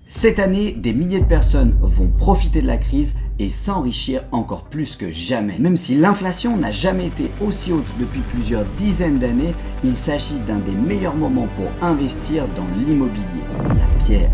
Cette année, des milliers de personnes vont profiter de la crise et s'enrichir encore plus que jamais. Même si l'inflation n'a jamais été aussi haute depuis plusieurs dizaines d'années, il s'agit d'un des meilleurs moments pour investir dans l'immobilier, la pierre.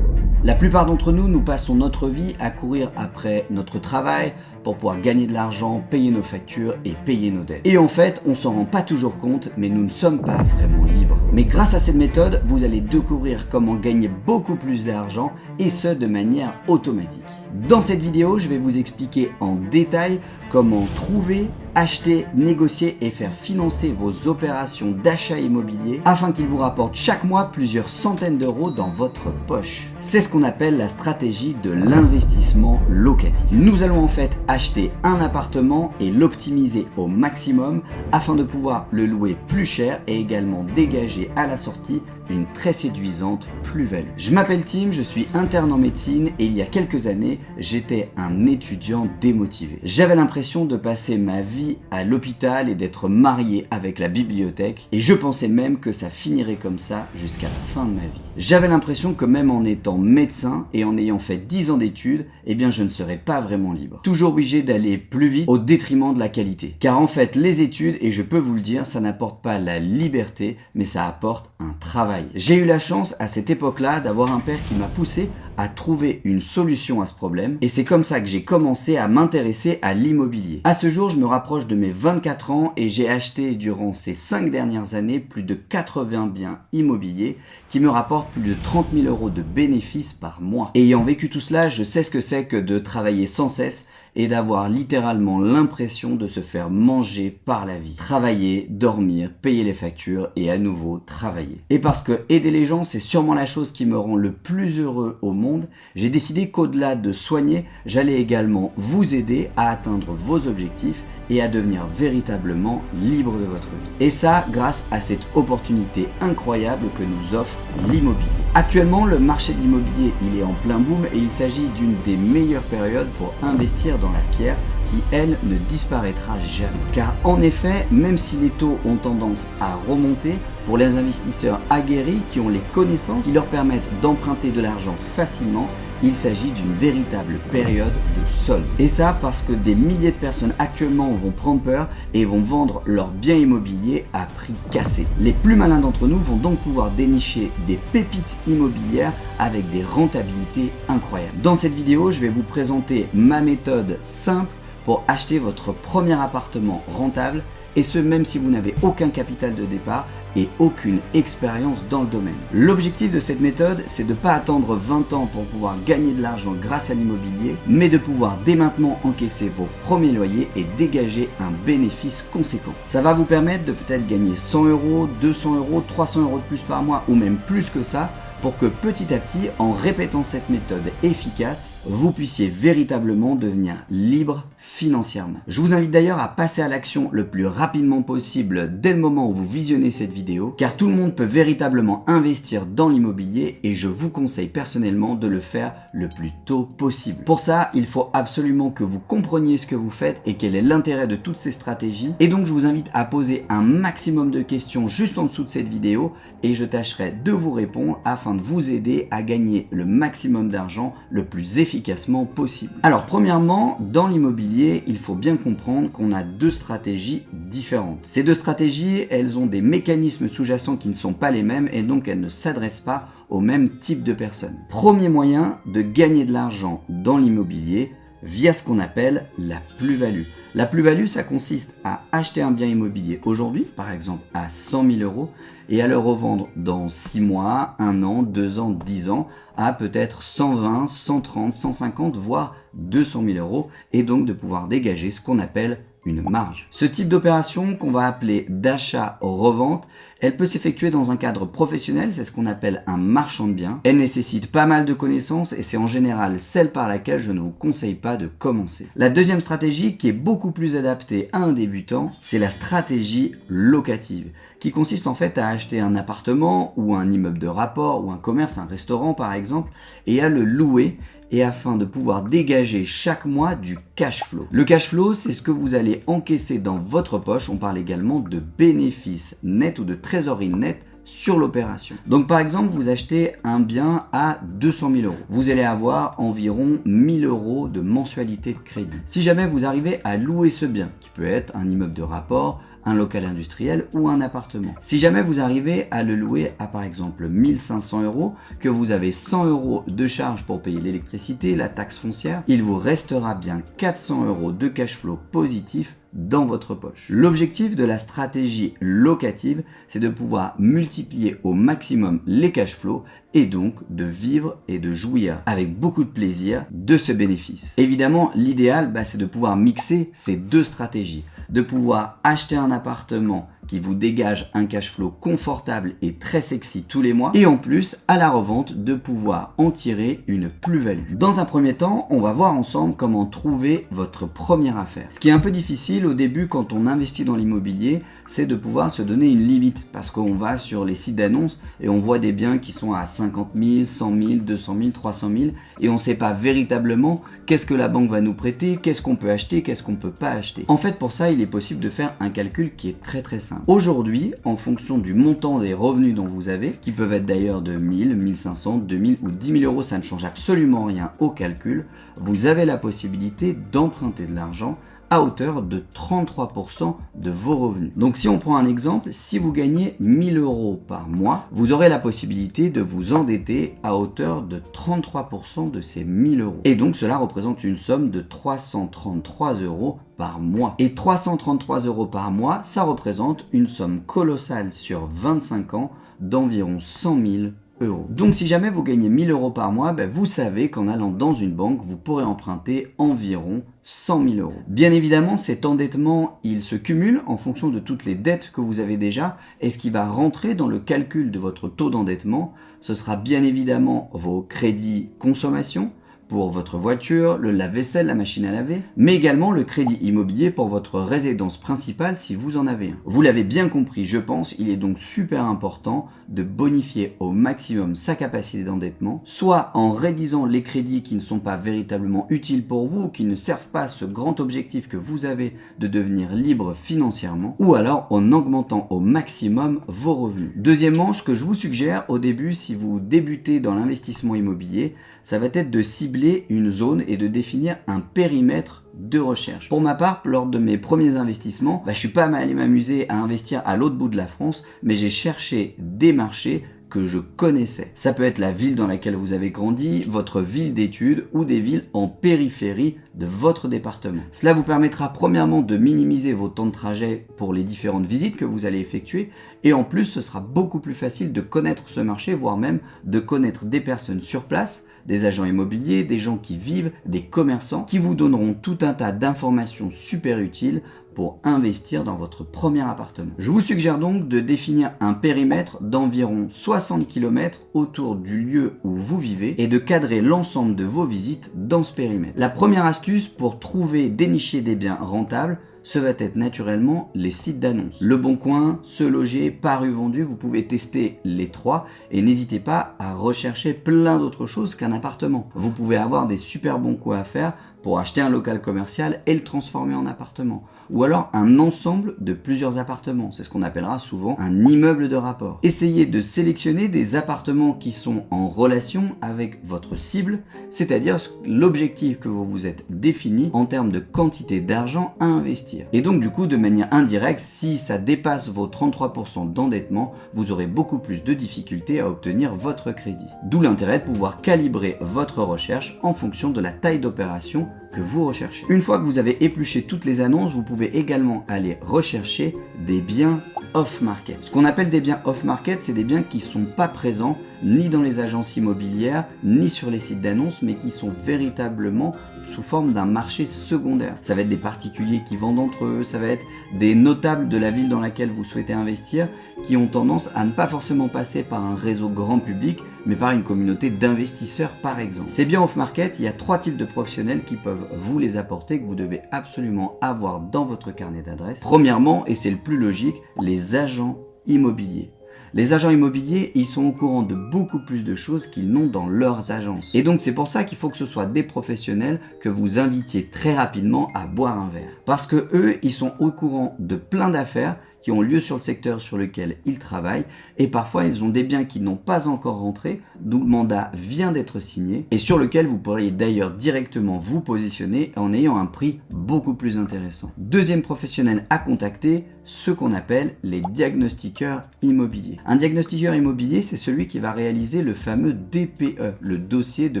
La plupart d'entre nous, nous passons notre vie à courir après notre travail pour pouvoir gagner de l'argent, payer nos factures et payer nos dettes. Et en fait, on s'en rend pas toujours compte, mais nous ne sommes pas vraiment libres. Mais grâce à cette méthode, vous allez découvrir comment gagner beaucoup plus d'argent et ce de manière automatique. Dans cette vidéo, je vais vous expliquer en détail comment trouver, acheter, négocier et faire financer vos opérations d'achat immobilier afin qu'ils vous rapportent chaque mois plusieurs centaines d'euros dans votre poche. C'est ce qu'on appelle la stratégie de l'investissement locatif. Nous allons en fait acheter un appartement et l'optimiser au maximum afin de pouvoir le louer plus cher et également dégager à la sortie une très séduisante plus-value. Je m'appelle Tim, je suis interne en médecine et il y a quelques années, j'étais un étudiant démotivé. J'avais l'impression de passer ma vie à l'hôpital et d'être marié avec la bibliothèque et je pensais même que ça finirait comme ça jusqu'à la fin de ma vie. J'avais l'impression que même en étant médecin et en ayant fait 10 ans d'études, eh bien je ne serais pas vraiment libre. Toujours obligé d'aller plus vite au détriment de la qualité. Car en fait, les études, et je peux vous le dire, ça n'apporte pas la liberté, mais ça apporte un travail. J'ai eu la chance à cette époque-là d'avoir un père qui m'a poussé à trouver une solution à ce problème et c'est comme ça que j'ai commencé à m'intéresser à l'immobilier. À ce jour, je me rapproche de mes 24 ans et j'ai acheté durant ces 5 dernières années plus de 80 biens immobiliers qui me rapportent plus de 30 000 euros de bénéfices par mois. Et ayant vécu tout cela, je sais ce que c'est que de travailler sans cesse et d'avoir littéralement l'impression de se faire manger par la vie. Travailler, dormir, payer les factures et à nouveau travailler. Et parce que aider les gens, c'est sûrement la chose qui me rend le plus heureux au monde, j'ai décidé qu'au-delà de soigner, j'allais également vous aider à atteindre vos objectifs et à devenir véritablement libre de votre vie. Et ça, grâce à cette opportunité incroyable que nous offre l'immobilier. Actuellement, le marché de l'immobilier, il est en plein boom et il s'agit d'une des meilleures périodes pour investir dans la pierre qui, elle, ne disparaîtra jamais. Car en effet, même si les taux ont tendance à remonter, pour les investisseurs aguerris qui ont les connaissances qui leur permettent d'emprunter de l'argent facilement, il s'agit d'une véritable période de solde. Et ça parce que des milliers de personnes actuellement vont prendre peur et vont vendre leurs biens immobiliers à prix cassé. Les plus malins d'entre nous vont donc pouvoir dénicher des pépites immobilières avec des rentabilités incroyables. Dans cette vidéo, je vais vous présenter ma méthode simple pour acheter votre premier appartement rentable et ce même si vous n'avez aucun capital de départ et aucune expérience dans le domaine. L'objectif de cette méthode, c'est de ne pas attendre 20 ans pour pouvoir gagner de l'argent grâce à l'immobilier, mais de pouvoir dès maintenant encaisser vos premiers loyers et dégager un bénéfice conséquent. Ça va vous permettre de peut-être gagner 100 euros, 200 euros, 300 euros de plus par mois ou même plus que ça, pour que petit à petit, en répétant cette méthode efficace, vous puissiez véritablement devenir libre financièrement. Je vous invite d'ailleurs à passer à l'action le plus rapidement possible dès le moment où vous visionnez cette vidéo, car tout le monde peut véritablement investir dans l'immobilier et je vous conseille personnellement de le faire le plus tôt possible. Pour ça, il faut absolument que vous compreniez ce que vous faites et quel est l'intérêt de toutes ces stratégies. Et donc, je vous invite à poser un maximum de questions juste en dessous de cette vidéo et je tâcherai de vous répondre afin de vous aider à gagner le maximum d'argent le plus efficacement possible. Alors premièrement, dans l'immobilier, il faut bien comprendre qu'on a deux stratégies différentes. Ces deux stratégies, elles ont des mécanismes sous-jacents qui ne sont pas les mêmes et donc elles ne s'adressent pas au même type de personnes. Premier moyen de gagner de l'argent dans l'immobilier via ce qu'on appelle la plus-value. La plus-value, ça consiste à acheter un bien immobilier aujourd'hui, par exemple à 100 000 euros, et à le revendre dans 6 mois, 1 an, 2 ans, 10 ans, à peut-être 120, 130, 150, voire 200 000 euros, et donc de pouvoir dégager ce qu'on appelle une marge. Ce type d'opération qu'on va appeler d'achat-revente, elle peut s'effectuer dans un cadre professionnel, c'est ce qu'on appelle un marchand de biens. Elle nécessite pas mal de connaissances et c'est en général celle par laquelle je ne vous conseille pas de commencer. La deuxième stratégie, qui est beaucoup plus adaptée à un débutant, c'est la stratégie locative, qui consiste en fait à acheter un appartement ou un immeuble de rapport ou un commerce, un restaurant par exemple, et à le louer et afin de pouvoir dégager chaque mois du cash flow. Le cash flow, c'est ce que vous allez encaisser dans votre poche. On parle également de bénéfices nets ou de trésorerie nette sur l'opération. Donc par exemple, vous achetez un bien à 200 000 euros. Vous allez avoir environ 1000 euros de mensualité de crédit. Si jamais vous arrivez à louer ce bien, qui peut être un immeuble de rapport, un local industriel ou un appartement. Si jamais vous arrivez à le louer à par exemple 1500 euros, que vous avez 100 euros de charges pour payer l'électricité, la taxe foncière, il vous restera bien 400 euros de cash flow positif dans votre poche. L'objectif de la stratégie locative, c'est de pouvoir multiplier au maximum les cash flows et donc de vivre et de jouir avec beaucoup de plaisir de ce bénéfice. Évidemment, l'idéal, c'est de pouvoir mixer ces deux stratégies, de pouvoir acheter un appartement qui vous dégage un cash flow confortable et très sexy tous les mois et en plus, à la revente, de pouvoir en tirer une plus-value. Dans un premier temps, on va voir ensemble comment trouver votre première affaire. Ce qui est un peu difficile au début quand on investit dans l'immobilier, c'est de pouvoir se donner une limite parce qu'on va sur les sites d'annonces et on voit des biens qui sont à 50 000, 100 000, 200 000, 300 000 et on ne sait pas véritablement qu'est-ce que la banque va nous prêter, qu'est-ce qu'on peut acheter, qu'est-ce qu'on ne peut pas acheter. En fait, pour ça, il est possible de faire un calcul qui est très simple. Aujourd'hui, en fonction du montant des revenus dont vous avez, qui peuvent être d'ailleurs de 1000, 1500, 2000 ou 10 000 euros, ça ne change absolument rien au calcul, vous avez la possibilité d'emprunter de l'argent à hauteur de 33% de vos revenus. Donc si on prend un exemple, si vous gagnez 1000 euros par mois, vous aurez la possibilité de vous endetter à hauteur de 33% de ces 1000 euros. Et donc cela représente une somme de 333 euros par mois. Et 333 euros par mois, ça représente une somme colossale sur 25 ans d'environ 100 000 euros. Donc si jamais vous gagnez 1000 euros par mois, vous savez qu'en allant dans une banque, vous pourrez emprunter environ 100 000 euros. Bien évidemment, cet endettement, il se cumule en fonction de toutes les dettes que vous avez déjà et ce qui va rentrer dans le calcul de votre taux d'endettement, ce sera bien évidemment vos crédits consommation, pour votre voiture, le lave-vaisselle, la machine à laver, mais également le crédit immobilier pour votre résidence principale si vous en avez un. Vous l'avez bien compris, je pense, il est donc super important de bonifier au maximum sa capacité d'endettement, soit en réduisant les crédits qui ne sont pas véritablement utiles pour vous, qui ne servent pas à ce grand objectif que vous avez de devenir libre financièrement, ou alors en augmentant au maximum vos revenus. Deuxièmement, ce que je vous suggère au début, si vous débutez dans l'investissement immobilier, ça va être de cibler une zone et de définir un périmètre de recherche. Pour ma part, lors de mes premiers investissements, je suis pas allé m'amuser à investir à l'autre bout de la France, mais j'ai cherché des marchés que je connaissais. Ça peut être la ville dans laquelle vous avez grandi, votre ville d'études ou des villes en périphérie de votre département. Cela vous permettra premièrement de minimiser vos temps de trajet pour les différentes visites que vous allez effectuer et en plus ce sera beaucoup plus facile de connaître ce marché, voire même de connaître des personnes sur place, des agents immobiliers, des gens qui vivent, des commerçants qui vous donneront tout un tas d'informations super utiles pour investir dans votre premier appartement. Je vous suggère donc de définir un périmètre d'environ 60 km autour du lieu où vous vivez et de cadrer l'ensemble de vos visites dans ce périmètre. La première astuce pour trouver, dénicher des biens rentables, ce va être naturellement les sites d'annonces. Le Bon Coin, Se Loger, Paru Vendu, vous pouvez tester les trois et n'hésitez pas à rechercher plein d'autres choses qu'un appartement. Vous pouvez avoir des super bons coups à faire pour acheter un local commercial et le transformer en appartement. Ou alors un ensemble de plusieurs appartements, c'est ce qu'on appellera souvent un immeuble de rapport. Essayez de sélectionner des appartements qui sont en relation avec votre cible, c'est-à-dire l'objectif que vous vous êtes défini en termes de quantité d'argent à investir. Et donc du coup, de manière indirecte, si ça dépasse vos 33% d'endettement, vous aurez beaucoup plus de difficultés à obtenir votre crédit. D'où l'intérêt de pouvoir calibrer votre recherche en fonction de la taille d'opération que vous recherchez. Une fois que vous avez épluché toutes les annonces, vous pouvez également aller rechercher des biens off-market. Ce qu'on appelle des biens off-market, c'est des biens qui ne sont pas présents ni dans les agences immobilières, ni sur les sites d'annonces, mais qui sont véritablement sous forme d'un marché secondaire. Ça va être des particuliers qui vendent entre eux, ça va être des notables de la ville dans laquelle vous souhaitez investir, qui ont tendance à ne pas forcément passer par un réseau grand public, mais par une communauté d'investisseurs par exemple. Ces biens off-market, il y a 3 types de professionnels qui peuvent vous les apporter, que vous devez absolument avoir dans votre carnet d'adresses. Premièrement, et c'est le plus logique, les agents immobiliers. Les agents immobiliers, ils sont au courant de beaucoup plus de choses qu'ils n'ont dans leurs agences. Et donc c'est pour ça qu'il faut que ce soit des professionnels que vous invitiez très rapidement à boire un verre. Parce que eux, ils sont au courant de plein d'affaires qui ont lieu sur le secteur sur lequel ils travaillent, et parfois ils ont des biens qui n'ont pas encore rentré, d'où le mandat vient d'être signé, et sur lequel vous pourriez d'ailleurs directement vous positionner en ayant un prix beaucoup plus intéressant. Deuxième professionnel à contacter, ceux qu'on appelle les diagnostiqueurs immobiliers. Un diagnostiqueur immobilier, c'est celui qui va réaliser le fameux DPE, le dossier de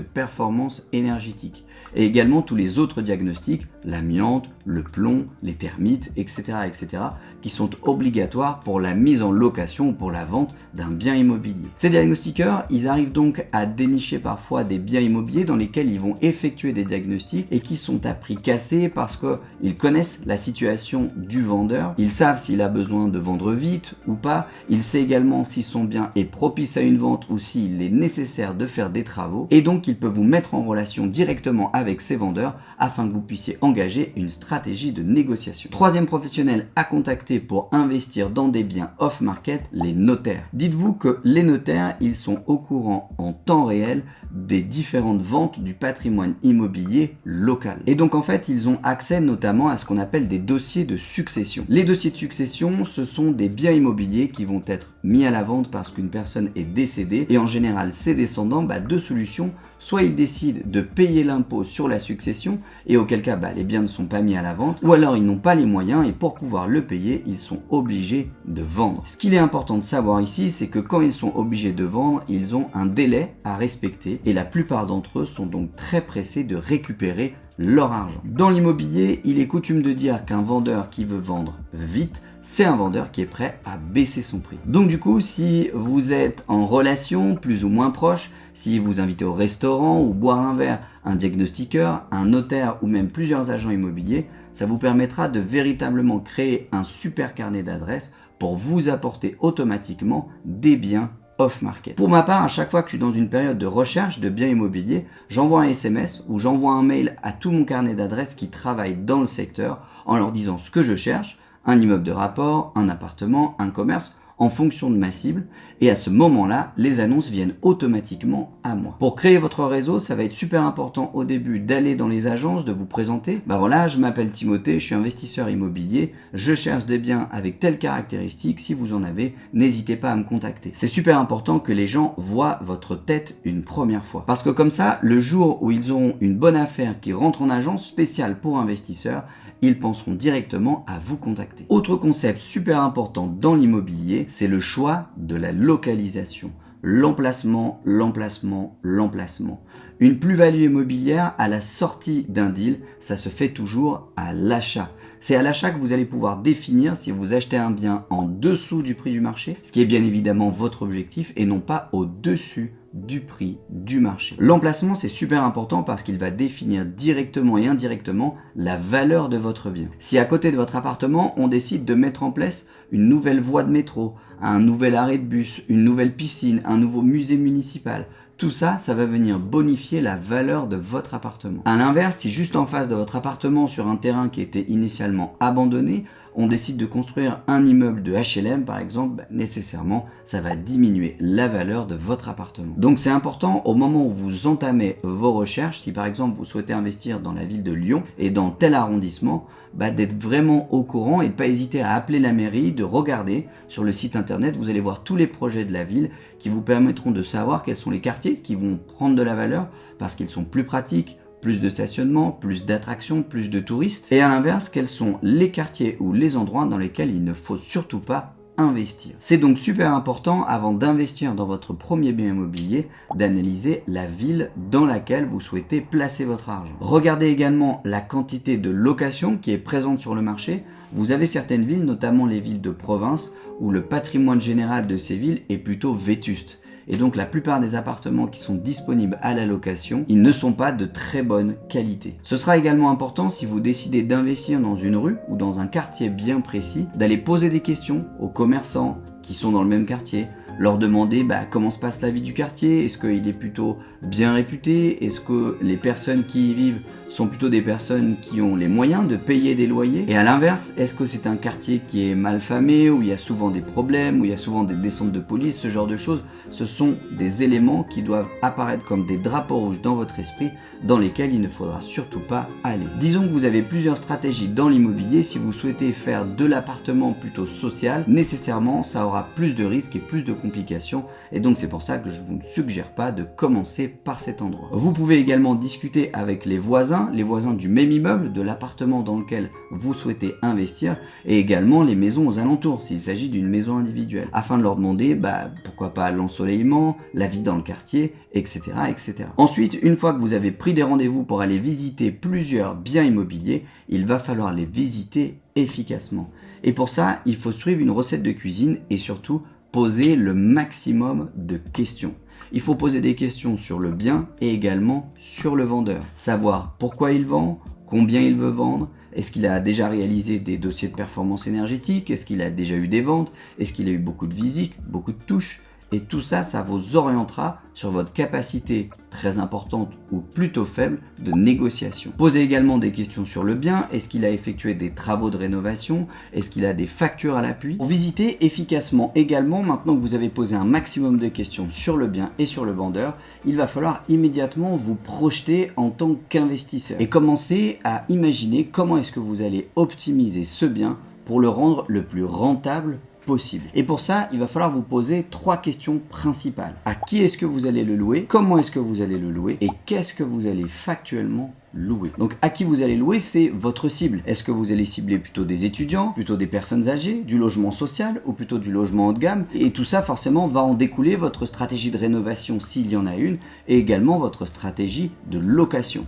performance énergétique, et également tous les autres diagnostics, l'amiante, le plomb, les termites, etc., etc., qui sont obligatoires pour la mise en location ou pour la vente d'un bien immobilier. Ces diagnostiqueurs, ils arrivent donc à dénicher parfois des biens immobiliers dans lesquels ils vont effectuer des diagnostics et qui sont à prix cassé parce qu'ils connaissent la situation du vendeur, ils savent s'il a besoin de vendre vite ou pas, il sait également si son bien est propice à une vente ou s'il est nécessaire de faire des travaux, et donc il peut vous mettre en relation directement avec ces vendeurs afin que vous puissiez engager une stratégie de négociation. Troisième professionnel à contacter pour investir dans des biens off-market, les notaires. Dites-vous que les notaires, ils sont au courant en temps réel des différentes ventes du patrimoine immobilier local. Et donc en fait, ils ont accès notamment à ce qu'on appelle des dossiers de succession. Les dossiers de succession, ce sont des biens immobiliers qui vont être mis à la vente parce qu'une personne est décédée, et en général ses descendants, deux solutions: soit ils décident de payer l'impôt sur la succession, et auquel cas les biens ne sont pas mis à la vente, ou alors ils n'ont pas les moyens et pour pouvoir le payer, ils sont obligés de vendre. Ce qu'il est important de savoir ici, c'est que quand ils sont obligés de vendre, ils ont un délai à respecter, et la plupart d'entre eux sont donc très pressés de récupérer leur argent. Dans l'immobilier, il est coutume de dire qu'un vendeur qui veut vendre vite, c'est un vendeur qui est prêt à baisser son prix. Donc du coup, si vous êtes en relation plus ou moins proche, si vous invitez au restaurant ou boire un verre un diagnostiqueur, un notaire ou même plusieurs agents immobiliers, ça vous permettra de véritablement créer un super carnet d'adresses pour vous apporter automatiquement des biens off-market. Pour ma part, à chaque fois que je suis dans une période de recherche de biens immobiliers, j'envoie un SMS ou j'envoie un mail à tout mon carnet d'adresses qui travaille dans le secteur en leur disant ce que je cherche: un immeuble de rapport, un appartement, un commerce, en fonction de ma cible, et à ce moment-là, les annonces viennent automatiquement à moi. Pour créer votre réseau, ça va être super important au début d'aller dans les agences, de vous présenter. Voilà, je m'appelle Timothée, je suis investisseur immobilier, je cherche des biens avec telles caractéristiques, si vous en avez, n'hésitez pas à me contacter. C'est super important que les gens voient votre tête une première fois, parce que comme ça, le jour où ils auront une bonne affaire qui rentre en agence spéciale pour investisseurs, ils penseront directement à vous contacter. Autre concept super important dans l'immobilier, c'est le choix de la localisation. L'emplacement, l'emplacement, l'emplacement. Une plus-value immobilière à la sortie d'un deal, ça se fait toujours à l'achat. C'est à l'achat que vous allez pouvoir définir si vous achetez un bien en dessous du prix du marché, ce qui est bien évidemment votre objectif, et non pas au-dessus du prix du marché. L'emplacement, c'est super important parce qu'il va définir directement et indirectement la valeur de votre bien. Si à côté de votre appartement, on décide de mettre en place une nouvelle voie de métro, un nouvel arrêt de bus, une nouvelle piscine, un nouveau musée municipal, tout ça, ça va venir bonifier la valeur de votre appartement. À l'inverse, si juste en face de votre appartement, sur un terrain qui était initialement abandonné, on décide de construire un immeuble de HLM par exemple, nécessairement, ça va diminuer la valeur de votre appartement. Donc c'est important au moment où vous entamez vos recherches, si par exemple vous souhaitez investir dans la ville de Lyon et dans tel arrondissement, d'être vraiment au courant et de ne pas hésiter à appeler la mairie, de regarder sur le site internet, vous allez voir tous les projets de la ville qui vous permettront de savoir quels sont les quartiers qui vont prendre de la valeur parce qu'ils sont plus pratiques, plus de stationnement, plus d'attractions, plus de touristes. Et à l'inverse, quels sont les quartiers ou les endroits dans lesquels il ne faut surtout pas investir. C'est donc super important, avant d'investir dans votre premier bien immobilier, d'analyser la ville dans laquelle vous souhaitez placer votre argent. Regardez également la quantité de location qui est présente sur le marché. Vous avez certaines villes, notamment les villes de province, où le patrimoine général de ces villes est plutôt vétuste. Et donc la plupart des appartements qui sont disponibles à la location, ils ne sont pas de très bonne qualité. Ce sera également important, si vous décidez d'investir dans une rue ou dans un quartier bien précis, d'aller poser des questions aux commerçants qui sont dans le même quartier, leur demander comment se passe la vie du quartier, est-ce qu'il est plutôt bien réputé, est-ce que les personnes qui y vivent sont plutôt des personnes qui ont les moyens de payer des loyers, et à l'inverse, est-ce que c'est un quartier qui est mal famé, où il y a souvent des problèmes, où il y a souvent des descentes de police, ce genre de choses. ce sont des éléments qui doivent apparaître comme des drapeaux rouges dans votre esprit, dans lesquels il ne faudra surtout pas aller. Disons que vous avez plusieurs stratégies dans l'immobilier. Si vous souhaitez faire de l'appartement plutôt social, nécessairement ça aura plus de risques et plus de complications, et donc c'est pour ça que je ne vous suggère pas de commencer par cet endroit. Vous pouvez également discuter avec les voisins du même immeuble, de l'appartement dans lequel vous souhaitez investir, et également les maisons aux alentours, s'il s'agit d'une maison individuelle, afin de leur demander pourquoi pas l'ensoleillement, la vie dans le quartier, etc., etc. Ensuite, une fois que vous avez pris des rendez-vous pour aller visiter plusieurs biens immobiliers, il va falloir les visiter efficacement. Et pour ça, il faut suivre une recette de cuisine et surtout poser le maximum de questions. Il faut poser des questions sur le bien et également sur le vendeur. Savoir pourquoi il vend, combien il veut vendre, est-ce qu'il a déjà réalisé des dossiers de performance énergétique, est-ce qu'il a déjà eu des ventes, est-ce qu'il a eu beaucoup de visites, beaucoup de touches. Et tout ça, ça vous orientera sur votre capacité très importante ou plutôt faible de négociation. Posez également des questions sur le bien. Est-ce qu'il a effectué des travaux de rénovation? Est-ce qu'il a des factures à l'appui? Pour visiter efficacement également, maintenant que vous avez posé un maximum de questions sur le bien et sur le vendeur, il va falloir immédiatement vous projeter en tant qu'investisseur et commencer à imaginer comment est-ce que vous allez optimiser ce bien pour le rendre le plus rentable possible. Et pour ça, il va falloir vous poser 3 questions principales. À qui est-ce que vous allez le louer? Comment est-ce que vous allez le louer? Et qu'est-ce que vous allez factuellement louer? Donc à qui vous allez louer, c'est votre cible. Est-ce que vous allez cibler plutôt des étudiants, plutôt des personnes âgées, du logement social ou plutôt du logement haut de gamme? Et tout ça forcément va en découler votre stratégie de rénovation s'il y en a une, et également votre stratégie de location.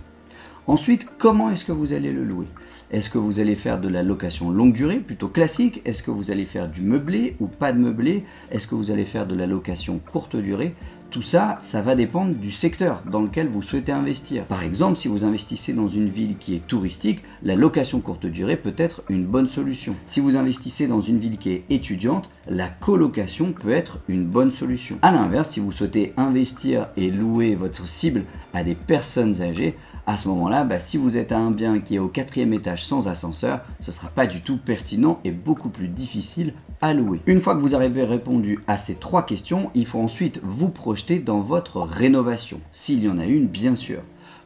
Ensuite, comment est-ce que vous allez le louer? Est-ce que vous allez faire de la location longue durée, plutôt classique? Est-ce que vous allez faire du meublé ou pas de meublé? Est-ce que vous allez faire de la location courte durée? Tout ça, ça va dépendre du secteur dans lequel vous souhaitez investir. Par exemple, si vous investissez dans une ville qui est touristique, la location courte durée peut être une bonne solution. Si vous investissez dans une ville qui est étudiante, la colocation peut être une bonne solution. A l'inverse, si vous souhaitez investir et louer votre cible à des personnes âgées, à ce moment-là, si vous êtes à un bien qui est au 4e étage sans ascenseur, ce ne sera pas du tout pertinent et beaucoup plus difficile à louer. Une fois que vous avez répondu à ces 3 questions, il faut ensuite vous projeter dans votre rénovation, s'il y en a une bien sûr.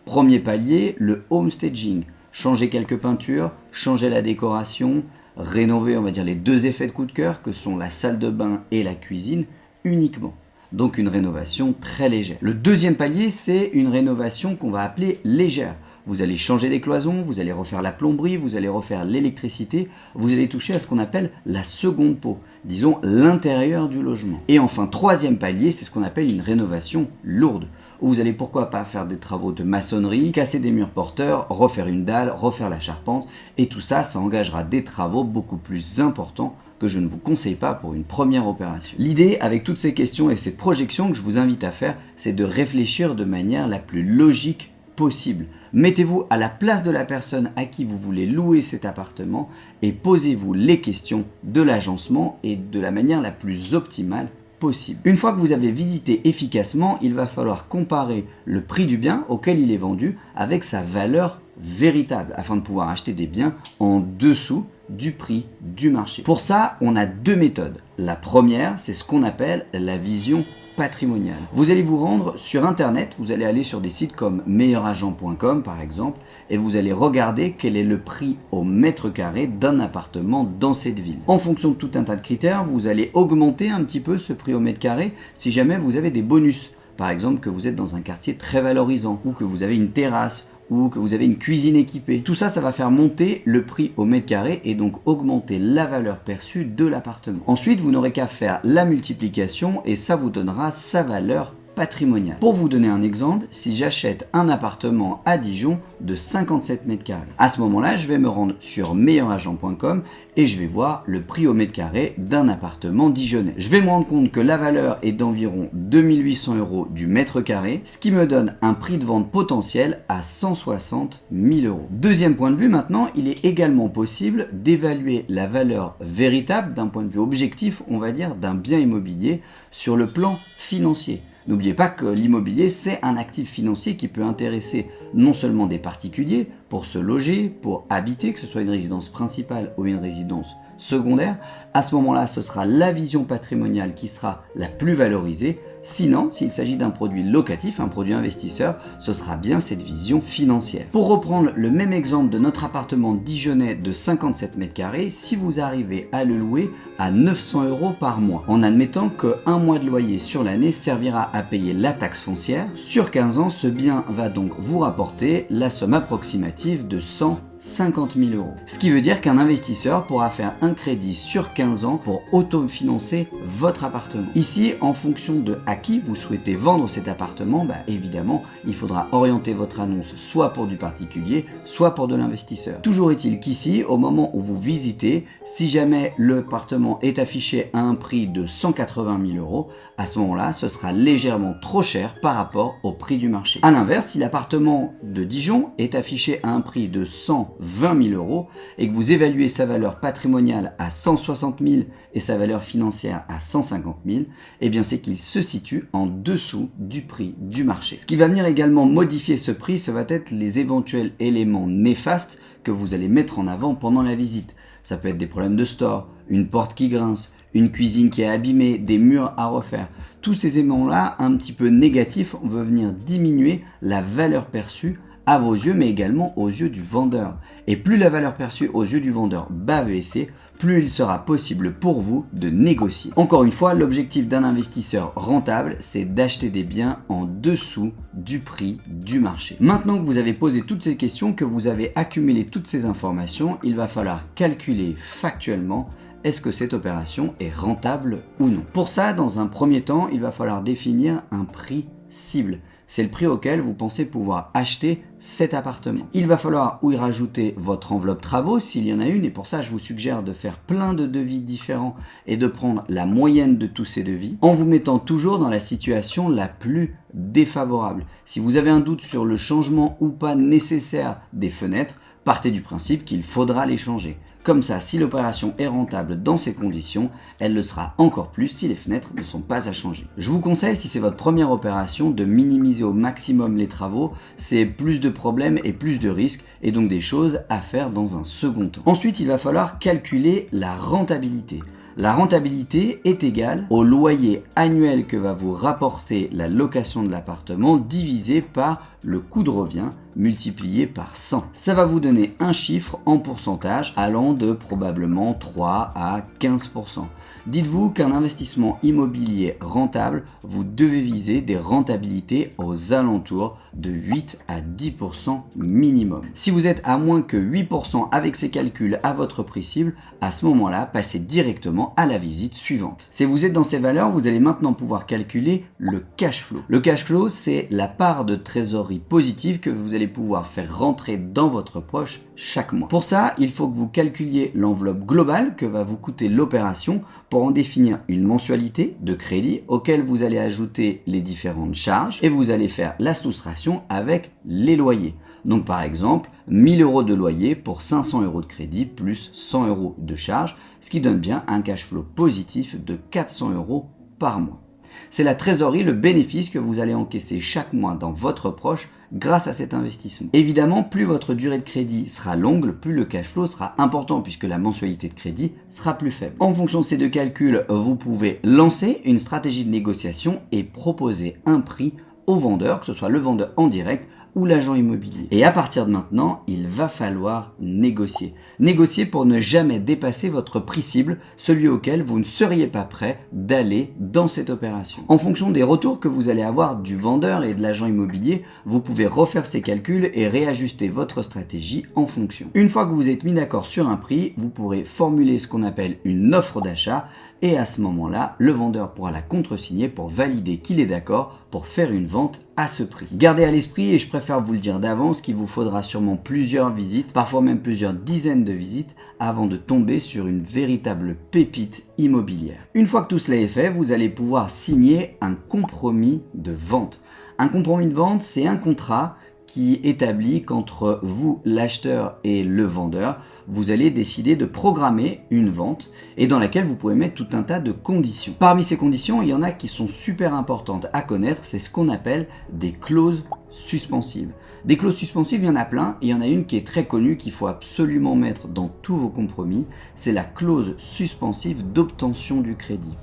Premier palier, le home staging. Changer quelques peintures, changer la décoration, rénover on va dire les 2 effets de coup de cœur que sont la salle de bain et la cuisine uniquement. Donc une rénovation très légère. Le deuxième palier, c'est une rénovation qu'on va appeler légère. Vous allez changer des cloisons, vous allez refaire la plomberie, vous allez refaire l'électricité, vous allez toucher à ce qu'on appelle la seconde peau, disons l'intérieur du logement. Et enfin, troisième palier, c'est ce qu'on appelle une rénovation lourde, où vous allez pourquoi pas faire des travaux de maçonnerie, casser des murs porteurs, refaire une dalle, refaire la charpente, et tout ça, ça engagera des travaux beaucoup plus importants que je ne vous conseille pas pour une première opération. L'idée avec toutes ces questions et ces projections que je vous invite à faire, c'est de réfléchir de manière la plus logique possible. Mettez-vous à la place de la personne à qui vous voulez louer cet appartement et posez-vous les questions de l'agencement et de la manière la plus optimale possible. Une fois que vous avez visité efficacement, il va falloir comparer le prix du bien auquel il est vendu avec sa valeur véritable afin de pouvoir acheter des biens en dessous du prix du marché. Pour ça, on a 2 méthodes. La première, c'est ce qu'on appelle la vision patrimoniale. Vous allez vous rendre sur internet, vous allez aller sur des sites comme meilleuragent.com par exemple, et vous allez regarder quel est le prix au mètre carré d'un appartement dans cette ville. En fonction de tout un tas de critères, vous allez augmenter un petit peu ce prix au mètre carré si jamais vous avez des bonus. Par exemple, que vous êtes dans un quartier très valorisant, ou que vous avez une terrasse, ou que vous avez une cuisine équipée. Tout ça, ça va faire monter le prix au mètre carré et donc augmenter la valeur perçue de l'appartement. Ensuite, vous n'aurez qu'à faire la multiplication et ça vous donnera sa valeur patrimoniale. Pour vous donner un exemple, si j'achète un appartement à Dijon de 57 mètres carrés, à ce moment-là, je vais me rendre sur meilleuragent.com et je vais voir le prix au mètre carré d'un appartement dijonnais. Je vais me rendre compte que la valeur est d'environ 2800 € du mètre carré, ce qui me donne un prix de vente potentiel à 160 000 €. Deuxième point de vue maintenant, il est également possible d'évaluer la valeur véritable d'un point de vue objectif, on va dire, d'un bien immobilier sur le plan financier. N'oubliez pas que l'immobilier, c'est un actif financier qui peut intéresser non seulement des particuliers pour se loger, pour habiter, que ce soit une résidence principale ou une résidence secondaire. À ce moment-là, ce sera la vision patrimoniale qui sera la plus valorisée, Sinon, s'il s'agit d'un produit locatif, un produit investisseur, ce sera bien cette vision financière. Pour reprendre le même exemple de notre appartement dijonnais de 57 mètres carrés, si vous arrivez à le louer à 900 € par mois, en admettant que 1 mois de loyer sur l'année servira à payer la taxe foncière, sur 15 ans, ce bien va donc vous rapporter la somme approximative de 150 000 €. Ce qui veut dire qu'un investisseur pourra faire un crédit sur 15 ans pour autofinancer votre appartement. Ici, en fonction de à qui vous souhaitez vendre cet appartement, évidemment, il faudra orienter votre annonce soit pour du particulier, soit pour de l'investisseur. Toujours est-il qu'ici, au moment où vous visitez, si jamais l'appartement est affiché à un prix de 180 000 €, à ce moment-là, ce sera légèrement trop cher par rapport au prix du marché. A l'inverse, si l'appartement de Dijon est affiché à un prix de 120 000 € et que vous évaluez sa valeur patrimoniale à 160 000 et sa valeur financière à 150 000, eh bien c'est qu'il se situe en dessous du prix du marché. Ce qui va venir également modifier ce prix, ce va être les éventuels éléments néfastes que vous allez mettre en avant pendant la visite. Ça peut être des problèmes de store, une porte qui grince, une cuisine qui est abîmée, des murs à refaire. Tous ces éléments-là, un petit peu négatifs, vont venir diminuer la valeur perçue à vos yeux, mais également aux yeux du vendeur. Et plus la valeur perçue aux yeux du vendeur va baisser, plus il sera possible pour vous de négocier. Encore une fois, l'objectif d'un investisseur rentable, c'est d'acheter des biens en dessous du prix du marché. Maintenant que vous avez posé toutes ces questions, que vous avez accumulé toutes ces informations, il va falloir calculer factuellement est-ce que cette opération est rentable ou non. Pour ça, dans un premier temps, il va falloir définir un prix cible. C'est le prix auquel vous pensez pouvoir acheter cet appartement. Il va falloir y rajouter votre enveloppe travaux s'il y en a une, et pour ça je vous suggère de faire plein de devis différents et de prendre la moyenne de tous ces devis en vous mettant toujours dans la situation la plus défavorable. Si vous avez un doute sur le changement ou pas nécessaire des fenêtres, partez du principe qu'il faudra les changer. Comme ça, si l'opération est rentable dans ces conditions, elle le sera encore plus si les fenêtres ne sont pas à changer. Je vous conseille, si c'est votre première opération, de minimiser au maximum les travaux. C'est plus de problèmes et plus de risques, et donc des choses à faire dans un second temps. Ensuite, il va falloir calculer la rentabilité. La rentabilité est égale au loyer annuel que va vous rapporter la location de l'appartement divisé par le coût de revient multiplié par 100. Ça va vous donner un chiffre en pourcentage allant de probablement 3 à 15%. Dites-vous qu'un investissement immobilier rentable, vous devez viser des rentabilités aux alentours de 8 à 10% minimum. Si vous êtes à moins que 8% avec ces calculs à votre prix cible, à ce moment-là, passez directement à la visite suivante. Si vous êtes dans ces valeurs, vous allez maintenant pouvoir calculer le cash flow. Le cash flow, c'est la part de trésorerie positive que vous allez pouvoir faire rentrer dans votre poche chaque mois. Pour ça, il faut que vous calculiez l'enveloppe globale que va vous coûter l'opération pour en définir une mensualité de crédit auquel vous allez ajouter les différentes charges et vous allez faire la soustraction avec les loyers. Donc par exemple, 1000 € de loyer pour 500 € de crédit plus 100 € de charges, ce qui donne bien un cash flow positif de 400 € par mois. C'est la trésorerie, le bénéfice que vous allez encaisser chaque mois dans votre poche grâce à cet investissement. Évidemment, plus votre durée de crédit sera longue, plus le cash flow sera important puisque la mensualité de crédit sera plus faible. En fonction de ces deux calculs, vous pouvez lancer une stratégie de négociation et proposer un prix au vendeur, que ce soit le vendeur en direct ou l'agent immobilier. Et à partir de maintenant, il va falloir négocier. Négocier pour ne jamais dépasser votre prix cible, celui auquel vous ne seriez pas prêt d'aller dans cette opération. En fonction des retours que vous allez avoir du vendeur et de l'agent immobilier, vous pouvez refaire ces calculs et réajuster votre stratégie en fonction. Une fois que vous êtes mis d'accord sur un prix, vous pourrez formuler ce qu'on appelle une offre d'achat et à ce moment-là, le vendeur pourra la contresigner pour valider qu'il est d'accord pour faire une vente à ce prix. Gardez à l'esprit, et je préfère vous le dire d'avance, qu'il vous faudra sûrement plusieurs visites, parfois même plusieurs dizaines de visites, avant de tomber sur une véritable pépite immobilière. Une fois que tout cela est fait, vous allez pouvoir signer un compromis de vente. Un compromis de vente, c'est un contrat qui établit qu'entre vous, l'acheteur et le vendeur, vous allez décider de programmer une vente et dans laquelle vous pouvez mettre tout un tas de conditions. Parmi ces conditions, il y en a qui sont super importantes à connaître, c'est ce qu'on appelle des clauses suspensives. Des clauses suspensives, il y en a plein, et il y en a une qui est très connue, qu'il faut absolument mettre dans tous vos compromis, c'est la clause suspensive d'obtention du crédit.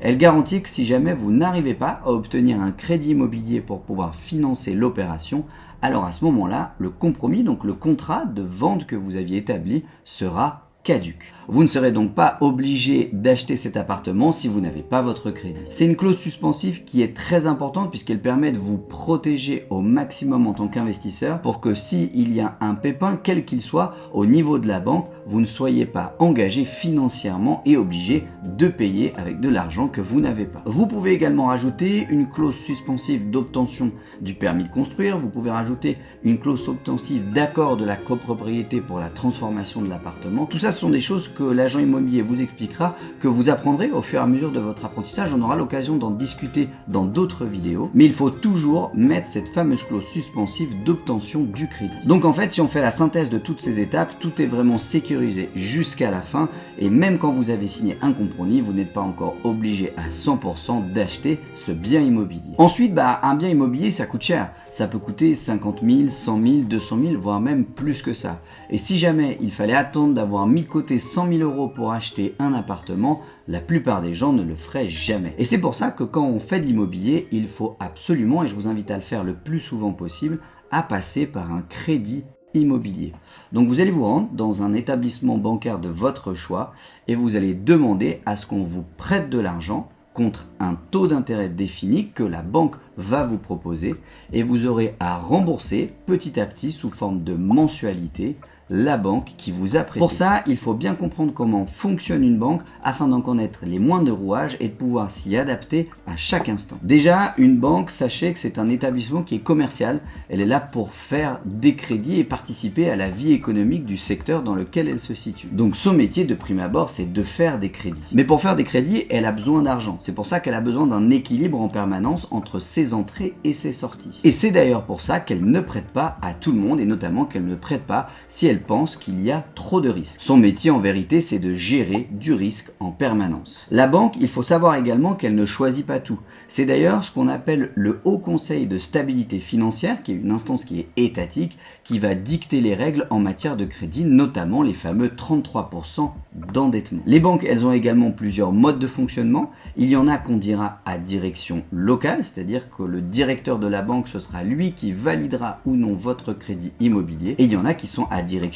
Elle garantit que si jamais vous n'arrivez pas à obtenir un crédit immobilier pour pouvoir financer l'opération, alors à ce moment-là, le compromis, donc le contrat de vente que vous aviez établi, sera caduque. Vous ne serez donc pas obligé d'acheter cet appartement si vous n'avez pas votre crédit. C'est une clause suspensive qui est très importante puisqu'elle permet de vous protéger au maximum en tant qu'investisseur pour que s'il y a un pépin, quel qu'il soit, au niveau de la banque, vous ne soyez pas engagé financièrement et obligé de payer avec de l'argent que vous n'avez pas. Vous pouvez également rajouter une clause suspensive d'obtention du permis de construire, vous pouvez rajouter une clause suspensive d'accord de la copropriété pour la transformation de l'appartement. Tout ça, ce sont des choses que l'agent immobilier vous expliquera, que vous apprendrez au fur et à mesure de votre apprentissage. On aura l'occasion d'en discuter dans d'autres vidéos, mais il faut toujours mettre cette fameuse clause suspensive d'obtention du crédit. Donc en fait, si on fait la synthèse de toutes ces étapes, tout est vraiment sécurisé jusqu'à la fin, et même quand vous avez signé un compromis, vous n'êtes pas encore obligé à 100% d'acheter ce bien immobilier. Ensuite, un bien immobilier, ça coûte cher. Ça peut coûter 50 000, 100 000, 200 000, voire même plus que ça. Et si jamais il fallait attendre d'avoir mis de côté 100 000 euros pour acheter un appartement, la plupart des gens ne le feraient jamais. Et c'est pour ça que quand on fait de l'immobilier, il faut absolument, et je vous invite à le faire le plus souvent possible, à passer par un crédit immobilier. Donc vous allez vous rendre dans un établissement bancaire de votre choix et vous allez demander à ce qu'on vous prête de l'argent contre un taux d'intérêt défini que la banque va vous proposer et vous aurez à rembourser petit à petit sous forme de mensualité la banque qui vous a prêté. Pour ça, il faut bien comprendre comment fonctionne une banque afin d'en connaître les moindres rouages et de pouvoir s'y adapter à chaque instant. Déjà, une banque, sachez que c'est un établissement qui est commercial. Elle est là pour faire des crédits et participer à la vie économique du secteur dans lequel elle se situe. Donc son métier de prime abord, c'est de faire des crédits. Mais pour faire des crédits, elle a besoin d'argent. C'est pour ça qu'elle a besoin d'un équilibre en permanence entre ses entrées et ses sorties. Et c'est d'ailleurs pour ça qu'elle ne prête pas à tout le monde et notamment qu'elle ne prête pas si elle pense qu'il y a trop de risques. Son métier en vérité, c'est de gérer du risque en permanence. La banque, il faut savoir également qu'elle ne choisit pas tout. C'est d'ailleurs ce qu'on appelle le Haut Conseil de stabilité financière, qui est une instance qui est étatique, qui va dicter les règles en matière de crédit, notamment les fameux 33% d'endettement. Les banques, elles ont également plusieurs modes de fonctionnement. Il y en a qu'on dira à direction locale, c'est-à-dire que le directeur de la banque, ce sera lui qui validera ou non votre crédit immobilier. Et il y en a qui sont à direction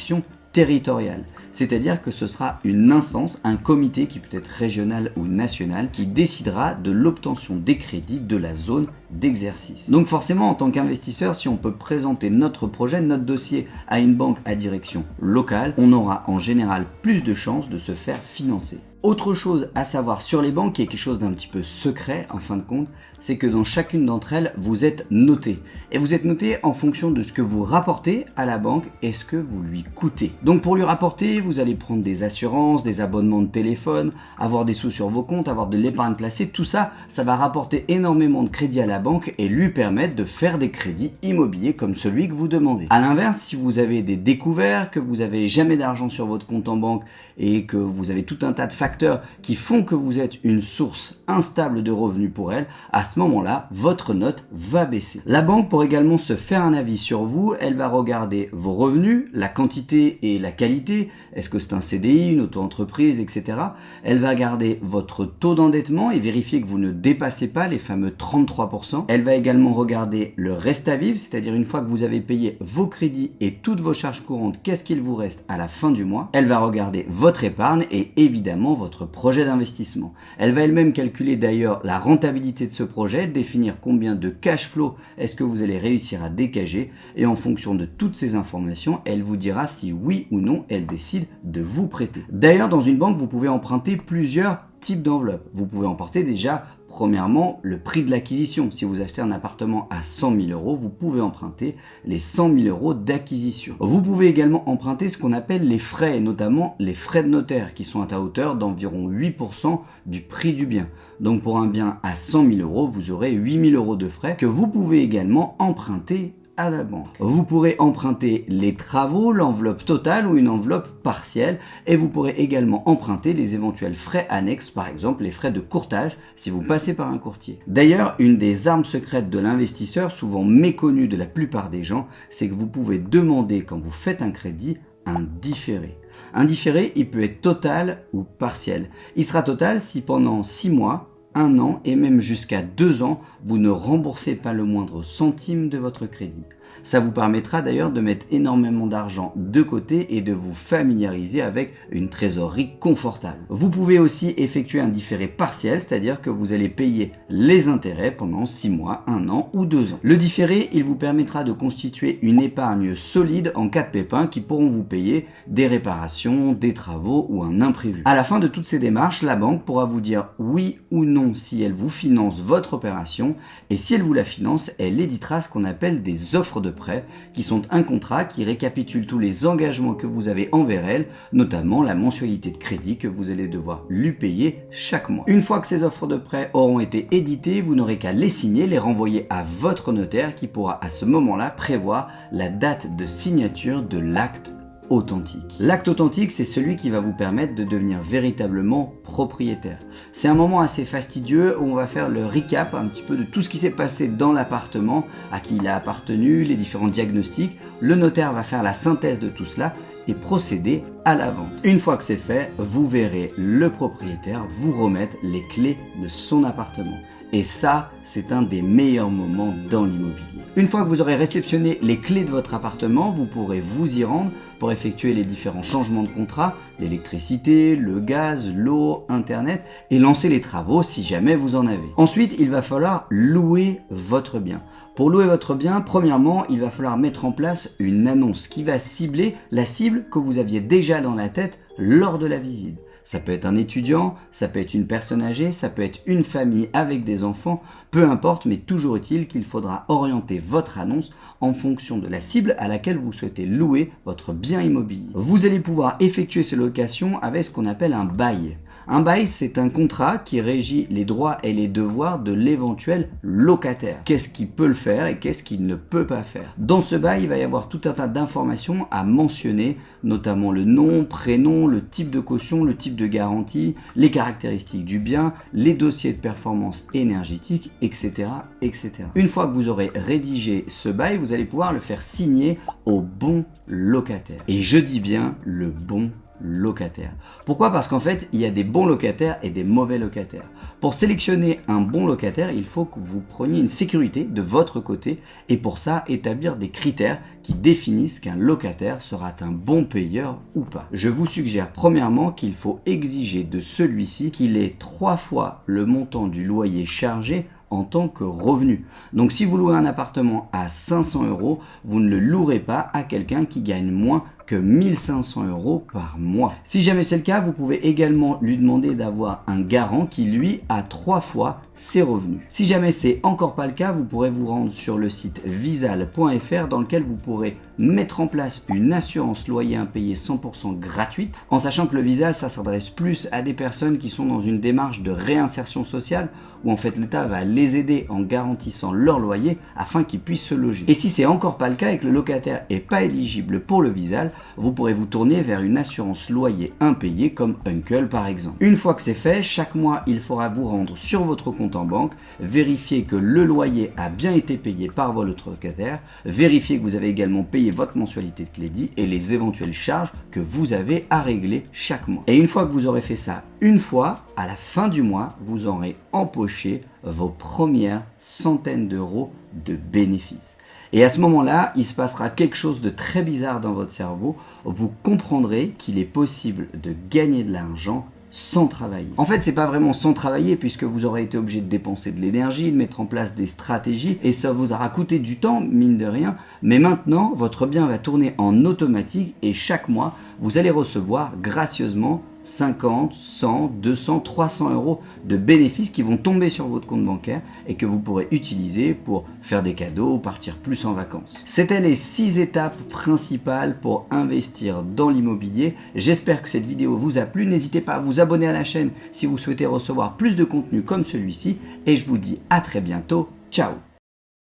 territoriale, c'est-à-dire que ce sera une instance, un comité qui peut être régional ou national, qui décidera de l'obtention des crédits de la zone d'exercice. Donc forcément, en tant qu'investisseur, si on peut présenter notre projet, notre dossier à une banque à direction locale, on aura en général plus de chances de se faire financer. Autre chose à savoir sur les banques, qui est quelque chose d'un petit peu secret en fin de compte, c'est que dans chacune d'entre elles, vous êtes noté. Et vous êtes noté en fonction de ce que vous rapportez à la banque et ce que vous lui coûtez. Donc pour lui rapporter, vous allez prendre des assurances, des abonnements de téléphone, avoir des sous sur vos comptes, avoir de l'épargne placée, tout ça, ça va rapporter énormément de crédit à la banque et lui permettre de faire des crédits immobiliers comme celui que vous demandez. À l'inverse, si vous avez des découverts, que vous n'avez jamais d'argent sur votre compte en banque et que vous avez tout un tas de facteurs qui font que vous êtes une source instable de revenus pour elle, à ce moment-là, votre note va baisser. La banque, pour également se faire un avis sur vous, elle va regarder vos revenus, la quantité et la qualité, est-ce que c'est un CDI, une auto-entreprise, etc. Elle va garder votre taux d'endettement et vérifier que vous ne dépassez pas les fameux 33%. Elle va également regarder le reste à vivre, c'est-à-dire une fois que vous avez payé vos crédits et toutes vos charges courantes, qu'est-ce qu'il vous reste à la fin du mois. Elle va regarder votre épargne et évidemment votre projet d'investissement. Elle va elle-même calculer d'ailleurs la rentabilité de ce projet, définir combien de cash flow est-ce que vous allez réussir à dégager et en fonction de toutes ces informations, elle vous dira si oui ou non elle décide de vous prêter. D'ailleurs, dans une banque, vous pouvez emprunter plusieurs types d'enveloppes. Vous pouvez emprunter déjà premièrement, le prix de l'acquisition. Si vous achetez un appartement à 100 000 euros, vous pouvez emprunter les 100 000 euros d'acquisition. Vous pouvez également emprunter ce qu'on appelle les frais, et notamment les frais de notaire, qui sont à hauteur d'environ 8% du prix du bien. Donc pour un bien à 100 000 euros, vous aurez 8 000 euros de frais que vous pouvez également emprunter à la banque. Vous pourrez emprunter les travaux, l'enveloppe totale ou une enveloppe partielle et vous pourrez également emprunter les éventuels frais annexes, par exemple les frais de courtage si vous passez par un courtier. D'ailleurs, une des armes secrètes de l'investisseur, souvent méconnue de la plupart des gens, c'est que vous pouvez demander quand vous faites un crédit un différé. Un différé, il peut être total ou partiel. Il sera total si pendant 6 mois, 1 an et même jusqu'à 2 ans, vous ne remboursez pas le moindre centime de votre crédit. Ça vous permettra d'ailleurs de mettre énormément d'argent de côté et de vous familiariser avec une trésorerie confortable. Vous pouvez aussi effectuer un différé partiel, c'est-à-dire que vous allez payer les intérêts pendant 6 mois, 1 an ou 2 ans. Le différé, il vous permettra de constituer une épargne solide en cas de pépin qui pourront vous payer des réparations, des travaux ou un imprévu. À la fin de toutes ces démarches, la banque pourra vous dire oui ou non si elle vous finance votre opération et si elle vous la finance, elle éditera ce qu'on appelle des offres de prêt, qui sont un contrat qui récapitule tous les engagements que vous avez envers elle, notamment la mensualité de crédit que vous allez devoir lui payer chaque mois. Une fois que ces offres de prêt auront été éditées, vous n'aurez qu'à les signer, les renvoyer à votre notaire qui pourra à ce moment-là prévoir la date de signature de l'acte authentique. L'acte authentique, c'est celui qui va vous permettre de devenir véritablement propriétaire. C'est un moment assez fastidieux où on va faire le recap un petit peu de tout ce qui s'est passé dans l'appartement, à qui il a appartenu, les différents diagnostics. Le notaire va faire la synthèse de tout cela et procéder à la vente. Une fois que c'est fait, vous verrez le propriétaire vous remettre les clés de son appartement. Et ça, c'est un des meilleurs moments dans l'immobilier. Une fois que vous aurez réceptionné les clés de votre appartement, vous pourrez vous y rendre pour effectuer les différents changements de contrat, l'électricité, le gaz, l'eau, internet, et lancer les travaux si jamais vous en avez. Ensuite, il va falloir louer votre bien. Pour louer votre bien, premièrement, il va falloir mettre en place une annonce qui va cibler la cible que vous aviez déjà dans la tête lors de la visite. Ça peut être un étudiant, ça peut être une personne âgée, ça peut être une famille avec des enfants, peu importe, mais toujours est-il qu'il faudra orienter votre annonce en fonction de la cible à laquelle vous souhaitez louer votre bien immobilier. Vous allez pouvoir effectuer ces locations avec ce qu'on appelle un bail. Un bail, c'est un contrat qui régit les droits et les devoirs de l'éventuel locataire. Qu'est-ce qu'il peut le faire et qu'est-ce qu'il ne peut pas faire. Dans ce bail, il va y avoir tout un tas d'informations à mentionner, notamment le nom, prénom, le type de caution, le type de garantie, les caractéristiques du bien, les dossiers de performance énergétique, etc., etc. Une fois que vous aurez rédigé ce bail, vous allez pouvoir le faire signer au bon locataire. Et je dis bien le bon locataire. Pourquoi? Parce qu'en fait, il y a des bons locataires et des mauvais locataires. Pour sélectionner un bon locataire, il faut que vous preniez une sécurité de votre côté et pour ça, établir des critères qui définissent qu'un locataire sera un bon payeur ou pas. Je vous suggère premièrement qu'il faut exiger de celui-ci qu'il ait 3 fois le montant du loyer chargé en tant que revenu. Donc si vous louez un appartement à 500 €, vous ne le louerez pas à quelqu'un qui gagne moins que 1500 € par mois. Si jamais c'est le cas, vous pouvez également lui demander d'avoir un garant qui lui a 3 fois ses revenus. Si jamais c'est encore pas le cas, vous pourrez vous rendre sur le site visal.fr dans lequel vous pourrez mettre en place une assurance loyer impayé 100% gratuite, en sachant que le Visal, ça s'adresse plus à des personnes qui sont dans une démarche de réinsertion sociale où en fait l'État va les aider en garantissant leur loyer afin qu'ils puissent se loger. Et si c'est encore pas le cas et que le locataire est pas éligible pour le Visal, vous pourrez vous tourner vers une assurance loyer impayé comme Uncle par exemple. Une fois que c'est fait, chaque mois il faudra vous rendre sur votre compte en banque, vérifier que le loyer a bien été payé par votre locataire, vérifier que vous avez également payé votre mensualité de crédit et les éventuelles charges que vous avez à régler chaque mois. Et une fois que vous aurez fait ça une fois, à la fin du mois, vous aurez empoché vos premières centaines d'euros de bénéfices. Et à ce moment-là, il se passera quelque chose de très bizarre dans votre cerveau. Vous comprendrez qu'il est possible de gagner de l'argent sans travailler. En fait, c'est pas vraiment sans travailler puisque vous aurez été obligé de dépenser de l'énergie, de mettre en place des stratégies et ça vous aura coûté du temps, mine de rien. Mais maintenant, votre bien va tourner en automatique et chaque mois, vous allez recevoir gracieusement 50, 100, 200, 300 € de bénéfices qui vont tomber sur votre compte bancaire et que vous pourrez utiliser pour faire des cadeaux ou partir plus en vacances. C'était les 6 étapes principales pour investir dans l'immobilier. J'espère que cette vidéo vous a plu. N'hésitez pas à vous abonner à la chaîne si vous souhaitez recevoir plus de contenu comme celui-ci et je vous dis à très bientôt. Ciao!